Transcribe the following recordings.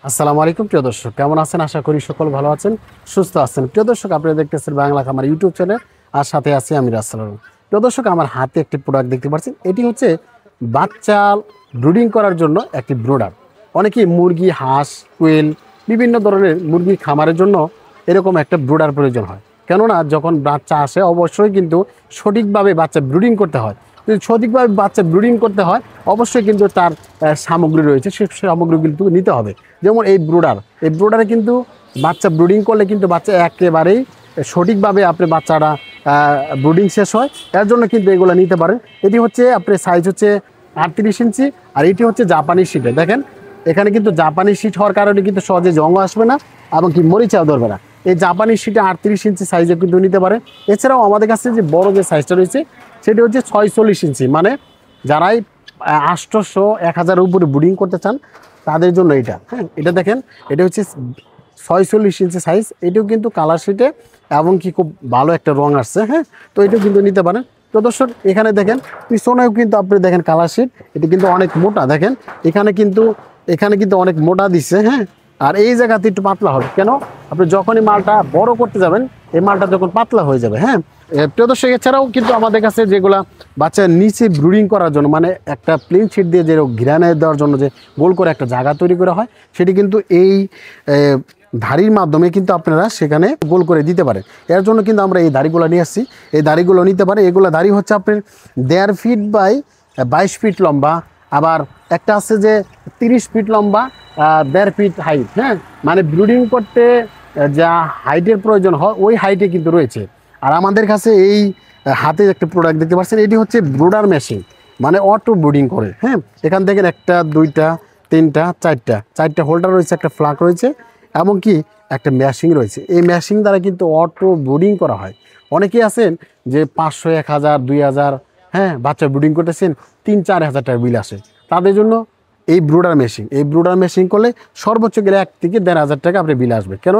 আসসালামু আলাইকুম প্রিয় দর্শক, কেমন আছেন? আশা করি সকল ভালো আছেন, সুস্থ আছেন। প্রিয় দর্শক, আপনারা দেখতেছেন বাংলা খামার ইউটিউব চ্যানেল, আর সাথে আছি আমি রাসেল। প্রিয় দর্শক, আমার হাতে একটি প্রোডাক্ট দেখতে পাচ্ছেন। এটি হচ্ছে বাচ্চা ব্রুডিং করার জন্য একটি ব্রোডার। অনেকেই মুরগি, হাঁস, কোয়েল, বিভিন্ন ধরনের মুরগি খামারের জন্য এরকম একটা ব্রোডার প্রয়োজন হয়। কেননা যখন বাচ্চা আসে অবশ্যই কিন্তু সঠিকভাবে বাচ্চা ব্রুডিং করতে হয়। যদি সঠিকভাবে বাচ্চা ব্রুডিং করতে হয় অবশ্যই কিন্তু তার সামগ্রী রয়েছে, সেই সামগ্রী কিন্তু নিতে হবে। যেমন এই ব্রোডারে কিন্তু বাচ্চা ব্রুডিং করলে কিন্তু বাচ্চা একেবারেই সঠিকভাবে আপনি বাচ্চাটা ব্রুডিং শেষ হয়। এর জন্য কিন্তু এগুলো নিতে পারেন। এটি হচ্ছে আপনার সাইজ হচ্ছে 38 ইঞ্চি, আর এটি হচ্ছে জাপানি শিটে। দেখেন এখানে কিন্তু জাপানি শিট হওয়ার কারণে কিন্তু সহজে জং আসবে না এবং কি মরিচাও ধরবে না। এই জাপানি শিটে 38 ইঞ্চি সাইজে কিন্তু নিতে পারে। এছাড়াও আমাদের কাছে যে বড় যে সাইজটা রয়েছে সেটি হচ্ছে 46 ইঞ্চি, মানে যারাই 800 1000 উপরে ব্রুডিং করতে চান তাদের জন্য এটা। হ্যাঁ, এটা দেখেন, এটা হচ্ছে 46 ইঞ্চি সাইজ। এটাও কিন্তু কালার শিটে এবং কি খুব ভালো একটা রং আসছে। হ্যাঁ, তো এটাও কিন্তু নিতে পারেন। তো দর্শক, এখানে দেখেন পিছনেও কিন্তু আপনি দেখেন কালার শিট, এটা কিন্তু অনেক মোটা। দেখেন এখানে কিন্তু অনেক মোটা দিচ্ছে। হ্যাঁ, আর এই জায়গাতে একটু পাতলা হবে। কেন? আপনি যখনই মালটা বড় করতে যাবেন এই মালটা যখন পাতলা হয়ে যাবে। হ্যাঁ, প্রিয় দর্শক, এছাড়াও কিন্তু আমাদের কাছে যেগুলা বাচ্চার নিচে ব্রুডিং করার জন্য, মানে একটা প্লেন শিট দিয়ে যে ঘিরানে দেওয়ার জন্য যে গোল করে একটা জায়গা তৈরি করা হয়, সেটি কিন্তু এই ধাড়ির মাধ্যমে কিন্তু আপনারা সেখানে গোল করে দিতে পারেন। এর জন্য কিন্তু আমরা এই দাড়িগুলো নিয়ে আসছি। এই দাড়িগুলো নিতে পারে। এগুলো দাড়ি হচ্ছে আপনার 1.5 ফিট বাই 22 ফিট লম্বা। আবার একটা আছে যে 30 ফিট লম্বা, 1.5 ফিট হাইট। হ্যাঁ, মানে ব্রুডিং করতে যা হাইটের প্রয়োজন হয় ওই হাইটে কিন্তু রয়েছে। আর আমাদের কাছে এই হাতে একটা প্রোডাক্ট দেখতে পাচ্ছেন, এটি হচ্ছে ব্রুডার মেশিন, মানে অটো ব্রুডিং করে। হ্যাঁ, এখান থেকে 1টা 2টা 3টা 4টা হোল্ডার রয়েছে, একটা ফ্লাক রয়েছে, এমনকি একটা মেশিন রয়েছে। এই মেশিন দ্বারা কিন্তু অটো ব্রুডিং করা হয়। অনেকেই আছেন যে 500 1000 2000 হ্যাঁ বাচ্চা ব্রুডিং করতেছেন, 3-4 হাজার টাকা বিল আসে। তাদের জন্য এই ব্রুডার মেশিন করলে সর্বোচ্চ গেলে 1 থেকে 1.5 টাকা আপনি বিল আসবে। কেন?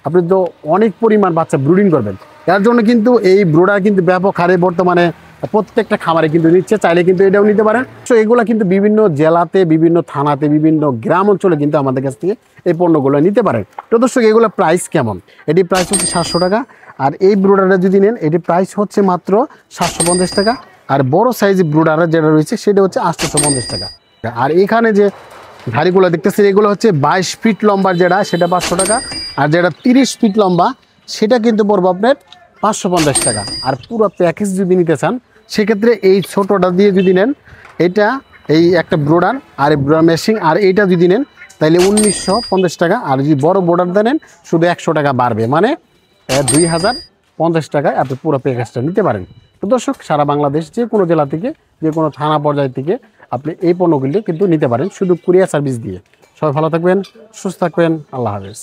আপনি তো অনেক পরিমাণ বাচ্চা ব্রুডিং করবেন। এর জন্য কিন্তু এই ব্রুডার কিন্তু ব্যাপক হারে বর্তমানে প্রত্যেকটা খামারে কিন্তু নিচ্ছে। চাইলে কিন্তু এটাও নিতে পারেন। তো এগুলো কিন্তু বিভিন্ন জেলাতে, বিভিন্ন থানাতে, বিভিন্ন গ্রাম অঞ্চলে কিন্তু আমাদের কাছ থেকে এই পণ্যগুলো নিতে পারেন। তো দর্শক, এগুলো প্রাইস কেমন? এটি প্রাইস হচ্ছে 700 টাকা। আর এই ব্রুডারটা যদি নেন এটি প্রাইস হচ্ছে মাত্র 750 টাকা। আর বড় সাইজ ব্রুডার যেটা রয়েছে সেটা হচ্ছে 850 টাকা। আর এখানে যে ধাড়িগুলো দেখতেছেন এগুলো হচ্ছে 22 ফিট লম্বার, যেটা সেটা 500 টাকা। আর যেটা 30 ফিট লম্বা সেটা কিন্তু পড়বে আপনার 550 টাকা। আর পুরো প্যাকেজ যদি নিতে চান সেক্ষেত্রে এই ছোটোটা দিয়ে যদি নেন, এটা এই একটা ব্রোডার আর এই ব্রোডার মেশিন আর এইটা যদি নেন তাহলে 1950 টাকা। আর যদি বড় ব্রোডারটা নেন শুধু 100 টাকা বাড়বে, মানে 2050 টাকায় আপনি পুরো প্যাকেজটা নিতে পারেন। তো দর্শক, সারা বাংলাদেশ যে কোনো জেলা থেকে, যে কোনো থানা পর্যায় থেকে আপনি এই পণ্যগুলি কিন্তু নিতে পারেন শুধু কুরিয়ার সার্ভিস দিয়ে। সবাই ভালো থাকবেন, সুস্থ থাকবেন। আল্লাহ হাফেজ।